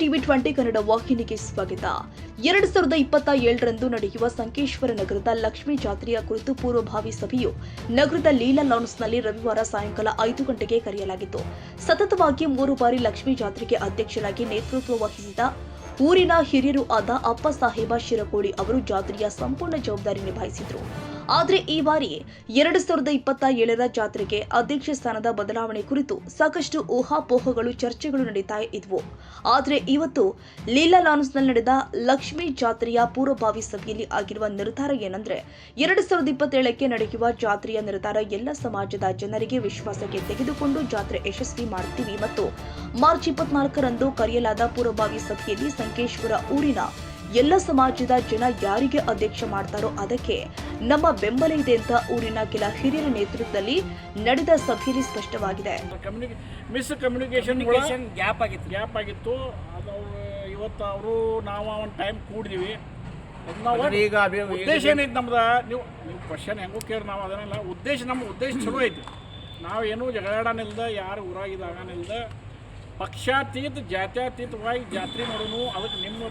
TV 20 Kannada ವಾಹಿನಿಗೆ ಸ್ವಾಗತ. 2027ರಂದು ನಡೆಯುವ ಸಂಕೇಶ್ವರ ನಗರದ ಲಕ್ಷ್ಮೀ ಜಾತ್ರೆಯ ಕುರಿತು ಪೂರ್ವಭಾವಿ ಸಭೆಯು ನಗರದ ಲೀಲಾ ಲಾನ್ಸ್ನಲ್ಲಿ ರವಿವಾರ ಸಾಯಂಕಾಲ 5 ಗಂಟೆಗೆ ಕರೆಯಲಾಗಿತ್ತು. ಸತತವಾಗಿ 3 ಬಾರಿ ಲಕ್ಷ್ಮೀ ಜಾತ್ರೆಗೆ ಅಧ್ಯಕ್ಷರಾಗಿ ನೇತೃತ್ವ ವಹಿಸಿದ ಊರಿನ ಹಿರಿಯರು ಆದ ಅಪ್ಪ ಸಾಹೇಬ ಶಿರಕೋಡಿ ಅವರು ಜಾತ್ರೆಯ ಸಂಪೂರ್ಣ ಜವಾಬ್ದಾರಿ ನಿಭಾಯಿಸಿದರು. ಆದರೆ ಈ ಬಾರಿ 2027ರ ಜಾತ್ರೆಗೆ ಅಧ್ಯಕ್ಷ ಸ್ಥಾನದ ಬದಲಾವಣೆ ಕುರಿತು ಸಾಕಷ್ಟು ಊಹಾಪೋಹಗಳು ಚರ್ಚೆಗಳು ನಡೀತಾ ಇದ್ವು. ಆದರೆ ಇವತ್ತು ಲೀಲಾ ಲಾನ್ಸ್ನಲ್ಲಿ ನಡೆದ ಲಕ್ಷ್ಮೀ ಜಾತ್ರೆಯ ಪೂರ್ವಭಾವಿ ಸಭೆಯಲ್ಲಿ ಆಗಿರುವ ನಿರ್ಧಾರ ಏನಂದ್ರೆ 2027ಕ್ಕೆ ನಡೆಯುವ ಜಾತ್ರೆಯ ನಿರ್ಧಾರ ಎಲ್ಲ ಸಮಾಜದ ಜನರಿಗೆ ವಿಶ್ವಾಸಕ್ಕೆ ತೆಗೆದುಕೊಂಡು ಜಾತ್ರೆ ಯಶಸ್ವಿ ಮಾಡುತ್ತೀವಿ ಮತ್ತು ಮಾರ್ಚ್ 24ರಂದು ಕರೆಯಲಾದ ಪೂರ್ವಭಾವಿ ಸಭೆಯಲ್ಲಿ ಸಂಕೇಶ್ವರ ಊರಿನ ಎಲ್ಲ ಸಮಾಜದ ಜನ ಯಾರಿಗೆ ಅಧ್ಯಕ್ಷ ಮಾಡ್ತಾರೋ ಅದಕ್ಕೆ ನಮ್ಮ ಬೆಂಬಲ ಇದೆ ಅಂತ ಊರಿನ ಕೆಲ ಹಿರಿಯರ ನೇತೃತ್ವದಲ್ಲಿ ನಡೆದ ಸಭೆಯಲ್ಲಿ ಸ್ಪಷ್ಟವಾಗಿದೆ. ಕಮ್ಯುನಿಕೇಶನ್ ಗ್ಯಾಪ್ ಆಗಿತ್ತು. ಅದು ಇವತ್ತು ಅವರು ನಾವು ಒಂದು ಟೈಮ್ ಕೂಡಿದೀವಿ. ಈಗ ಉದ್ದೇಶ ಏನೈತಿ ನಮ್ದು, ನೀವು ಕ್ವಶನ್ ಹೆಂಗೂ ಕೇಳಿ ನಾವು ಅದನ್ನೆಲ್ಲ ನಮ್ಮ ಉದ್ದೇಶ ಚಲೋ ಐತಿ. ನಾವೇನು ಜಗಳಾಡನಿಲ್ದ, ಯಾರು ಊರಾಗಿದ್ದಾಗನಿಲ್ದ, ಪಕ್ಷಾತೀತ ಜಾತ್ಯಾತೀತವಾಗಿ ಜಾತ್ರೆ ಮಾಡೋನು. ಅದಕ್ಕೆ ನಿಮ್ಮ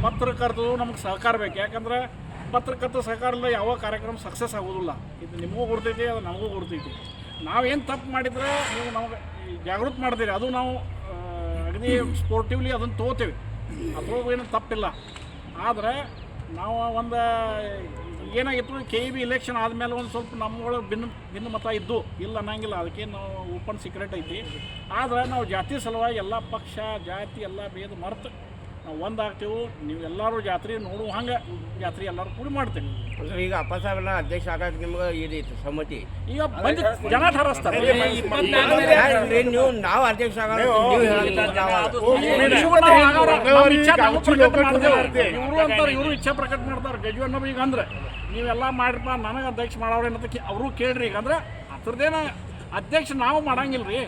ಪತ್ರಕರ್ತರು ನಮಗೆ ಸಹಕಾರ ಬೇಕು. ಯಾಕಂದ್ರೆ ಪತ್ರಕರ್ತರ ಸಹಕಾರ ಇಲ್ಲ ಯಾವ ಕಾರ್ಯಕ್ರಮ ಸಕ್ಸಸ್ ಆಗೋದಿಲ್ಲ. ಇದು ನಿಮಗೂ ಗೊತ್ತೈತಿ, ಅದು ನಮಗೂ ಗೊತ್ತೈತಿ. ನಾವೇನು ತಪ್ಪು ಮಾಡಿದರೆ ನೀವು ನಮಗೆ ಜಾಗೃತಿ ಮಾಡ್ತೀರಿ, ಅದು ನಾವು ಅಗದಿ ಸ್ಪೋರ್ಟಿವ್ಲಿ ಅದನ್ನು ತೊಗೋತೇವೆ. ಅದ್ರೊಳಗೆ ಏನು ತಪ್ಪಿಲ್ಲ. ಆದರೆ ನಾವು ಒಂದು ಏನಾಗಿತ್ತು, KEB ಇಲೆಕ್ಷನ್ ಆದಮೇಲೆ ಒಂದು ಸ್ವಲ್ಪ ನಮ್ಮೊಳಗೆ ಭಿನ್ನ ಮತ ಇದ್ದು ಇಲ್ಲ ಅನ್ನಂಗಿಲ್ಲ. ಅದಕ್ಕೆ ನಾವು ಓಪನ್ ಸೀಕ್ರೆಟ್ ಐತಿ. ಆದರೆ ನಾವು ಜಾತಿ ಸಲುವಾಗಿ ಎಲ್ಲ ಪಕ್ಷ ಜಾತಿ ಎಲ್ಲ ಭೇದ ಮರೆತು ನಾವು ಒಂದಾಗ್ತೇವೆ. ನೀವು ಎಲ್ಲರೂ ಜಾತ್ರೆ ನೋಡುವ ಹಂಗೆ ಜಾತ್ರೆ ಎಲ್ಲರೂ ಕೂಡಿ ಮಾಡ್ತೇವೆ. ಈಗ ಅಪ್ಪ ಸಾಹೇಬನ ಅಧ್ಯಕ್ಷ ಆಗೋಕೆ ನಿಮ್ಗೆ ಇದೈತಿ ಸಮ್ಮತಿ. ಈಗ ಬಂದು ಜನ ಠರಿಸ್ತಾರೆ. ನೀವು ನಾವು ಅಧ್ಯಕ್ಷ ಆಗೋದು ಇವರು ಇಚ್ಛೆ ಪ್ರಕಟ ಮಾಡ್ತಾರೆ. ಗಜವನ್ನ ಈಗ ಅಂದ್ರೆ ನೀವೆಲ್ಲ ಮಾಡ್ರಪ್ಪ, ನನಗೆ ಅಧ್ಯಕ್ಷ ಮಾಡೋರು ಏನಂತ ಅವರು ಕೇಳ್ರಿ. ಈಗ ಅಂದ್ರೆ ಅದ್ರದ್ದೇನ ಅಧ್ಯಕ್ಷ ನಾವು ಮಾಡಂಗಿಲ್ಲ ರೀ.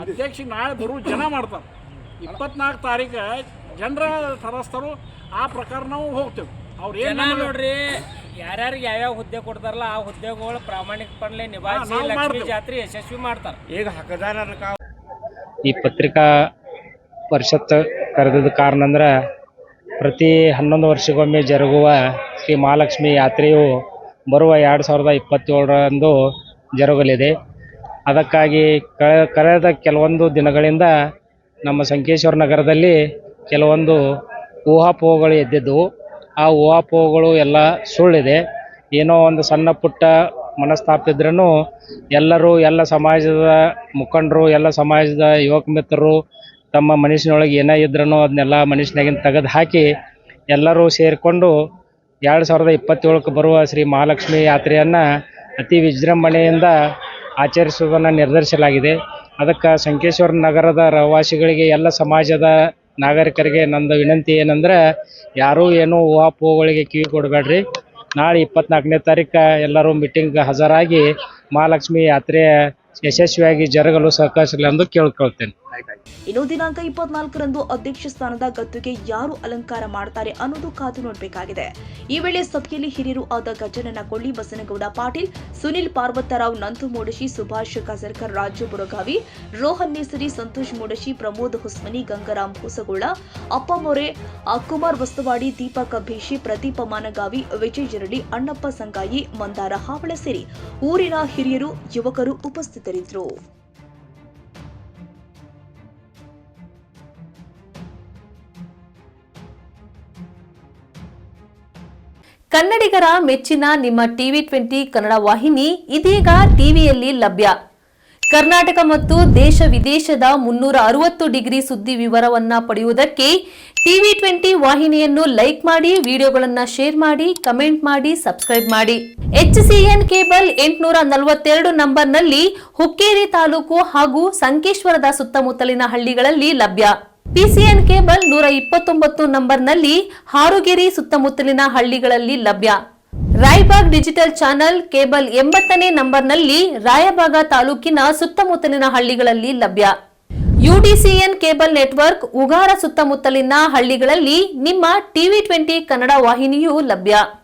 ಅಧ್ಯಕ್ಷ ನಾಳೆ ಬರೋ ಜನ ಮಾಡ್ತಾರೆ. 24 ತಾರೀಕು ಜನರ ಠರಿಸ್ತಾರೋ ಆ ಪ್ರಕಾರ ನಾವು ಹೋಗ್ತೇವೆ. ಅವ್ರು ಏನು ನೋಡ್ರಿ, ಯಾರ್ಯಾರಿಗೆ ಯಾವ್ಯಾವ ಹುದ್ದೆ ಕೊಡ್ತಾರಲ್ಲ ಆ ಹುದ್ದೆಗಳು ಪ್ರಾಮಾಣಿಕಪಣೆ ನಿಭಾಯಿಸಿ ಲಕ್ಷ್ಮೀ ಜಾತ್ರೆ ಯಶಸ್ವಿ ಮಾಡ್ತಾರೆ. ಈಗ ಹಕ್ಕದಾರ ಈ ಪತ್ರಿಕಾ ಪರಿಷತ್ ಕರೆದ ಕಾರಣ ಅಂದ್ರೆ ಪ್ರತಿ 11 ವರ್ಷಕ್ಕೊಮ್ಮೆ ಜರುಗುವ ಶ್ರೀ ಮಹಾಲಕ್ಷ್ಮಿ ಯಾತ್ರೆಯು ಬರುವ 2027ರಂದು ಜರುಗಲಿದೆ. ಅದಕ್ಕಾಗಿ ಕಳೆದ ಕೆಲವೊಂದು ದಿನಗಳಿಂದ ನಮ್ಮ ಸಂಕೇಶ್ವರ ನಗರದಲ್ಲಿ ಕೆಲವೊಂದು ಊಹಾಪೋಹಗಳು ಎದ್ದಿದ್ದವು. ಆ ಊಹಾಪೋಹಗಳು ಎಲ್ಲ ಸುಳ್ಳಿದೆ. ಏನೋ ಒಂದು ಸಣ್ಣ ಪುಟ್ಟ ಮನಸ್ತಾಪಿದ್ರೂ ಎಲ್ಲರೂ, ಎಲ್ಲ ಸಮಾಜದ ಮುಖಂಡರು, ಎಲ್ಲ ಸಮಾಜದ ಯುವಕ ಮಿತ್ರರು ತಮ್ಮ ಮನಸ್ಸಿನೊಳಗೆ ಏನೇ ಇದ್ರೂ ಅದನ್ನೆಲ್ಲ ಮನಸ್ಸಿನಾಗಿಂದ ತೆಗೆದು ಹಾಕಿ ಎಲ್ಲರೂ ಸೇರಿಕೊಂಡು 2027ಕ್ಕೆ ಬರುವ ಶ್ರೀ ಮಹಾಲಕ್ಷ್ಮಿ ಯಾತ್ರೆಯನ್ನು ಅತಿ ವಿಜೃಂಭಣೆಯಿಂದ ಆಚರಿಸುವುದನ್ನು ನಿರ್ಧರಿಸಲಾಗಿದೆ. ಅದಕ್ಕೆ ಸಂಕೇಶ್ವರ ನಗರದ ರಹವಾಸಿಗಳಿಗೆ, ಎಲ್ಲ ಸಮಾಜದ ನಾಗರಿಕರಿಗೆ ನಂದು ವಿನಂತಿ ಏನಂದ್ರೆ, ಯಾರೂ ಏನೂ ಊಹಾಪೋಹಗಳಿಗೆ ಕಿವಿ ಕೊಡಬೇಡ್ರಿ. ನಾಳೆ 24ನೇ ತಾರೀಕು ಎಲ್ಲರೂ ಮೀಟಿಂಗ್ ಹಾಜರಾಗಿ ಮಹಾಲಕ್ಷ್ಮಿ ಯಾತ್ರೆ ಯಶಸ್ವಿಯಾಗಿ ಜರುಗಲು ಸಹಕರಿಸಲಿ ಎಂದು ಕೇಳ್ಕೊಳ್ತೇನೆ. ಇನ್ನು ದಿನಾಂಕ 24ರಂದು ಅಧ್ಯಕ್ಷ ಸ್ಥಾನದ ಗದ್ದುಗೆ ಯಾರು ಅಲಂಕಾರ ಮಾಡ್ತಾರೆ ಅನ್ನೋದು ಕಾದು ನೋಡಬೇಕಾಗಿದೆ. ಈ ವೇಳೆ ಸಭೆಯಲ್ಲಿ ಹಿರಿಯರು ಆದ ಗಜನನ ಕೊಳ್ಳಿ, ಬಸನಗೌಡ ಪಾಟೀಲ್, ಸುನಿಲ್ ಪಾರ್ವತರಾವ್, ನಂತು ಮೂಡಶಿ, ಸುಭಾಷ್ ಕಸರ್ಕರ್, ರಾಜು ಬುರಗಾವಿ, ರೋಹನ್ ನೇಸರಿ, ಸಂತೋಷ್ ಮೂಡಶಿ, ಪ್ರಮೋದ್ ಹುಸ್ಮನಿ, ಗಂಗರಾಮ್ ಹೊಸಗೋಳ, ಅಪ್ಪ ಮೊರೆ, ಕುಮಾರ್ ಬಸ್ತವಾಡಿ, ದೀಪಕ್ ಭೇಷಿ, ಪ್ರದೀಪ ಮಾನಗಾವಿ, ವಿಜಯ್ ಜರಡಿ, ಅಣ್ಣಪ್ಪ ಸಂಗಾಯಿ, ಮಂದಾರ ಹಾವಳ ಸೇರಿ ಊರಿನ ಹಿರಿಯರು, ಯುವಕರು ಉಪಸ್ಥಿತರಿದ್ದರು. ಕನ್ನಡಿಗರ ಮೆಚ್ಚಿನ ನಿಮ್ಮ ಟಿವಿ 20 ಕನ್ನಡ ವಾಹಿನಿ ಇದೀಗ ಟಿವಿಯಲ್ಲಿ ಲಭ್ಯ. ಕರ್ನಾಟಕ ಮತ್ತು ದೇಶ ವಿದೇಶದ 360 ಡಿಗ್ರಿ ಸುದ್ದಿ ವಿವರವನ್ನ ಪಡೆಯುವುದಕ್ಕೆ ಟಿವಿ 20 ವಾಹಿನಿಯನ್ನು ಲೈಕ್ ಮಾಡಿ, ವಿಡಿಯೋಗಳನ್ನು ಶೇರ್ ಮಾಡಿ, ಕಮೆಂಟ್ ಮಾಡಿ, ಸಬ್ಸ್ಕ್ರೈಬ್ ಮಾಡಿ. HCN ಕೇಬಲ್ 842 ನಂಬರ್ನಲ್ಲಿ ಹುಕ್ಕೇರಿ ತಾಲೂಕು ಹಾಗೂ ಸಂಕೇಶ್ವರದ ಸುತ್ತಮುತ್ತಲಿನ ಹಳ್ಳಿಗಳಲ್ಲಿ ಲಭ್ಯ. PCN ಕೇಬಲ್ 129 ನಂಬರ್ನಲ್ಲಿ ಹಾರುಗೆರೆ ಸುತ್ತಮುತ್ತಲಿನ ಹಳ್ಳಿಗಳಲ್ಲಿ ಲಭ್ಯ. ರಾಯಬಾಗ್ ಡಿಜಿಟಲ್ ಚಾನೆಲ್ ಕೇಬಲ್ 80ನೇ ನಂಬರ್ನಲ್ಲಿ ರಾಯಬಾಗ ತಾಲೂಕಿನ ಸುತ್ತಮುತ್ತಲಿನ ಹಳ್ಳಿಗಳಲ್ಲಿ ಲಭ್ಯ. UDCN ಕೇಬಲ್ ನೆಟ್ವರ್ಕ್ ಉಗಾರ ಸುತ್ತಮುತ್ತಲಿನ ಹಳ್ಳಿಗಳಲ್ಲಿ ನಿಮ್ಮ ಟಿವಿ 20 ಕನ್ನಡ ವಾಹಿನಿಯೂ ಲಭ್ಯ.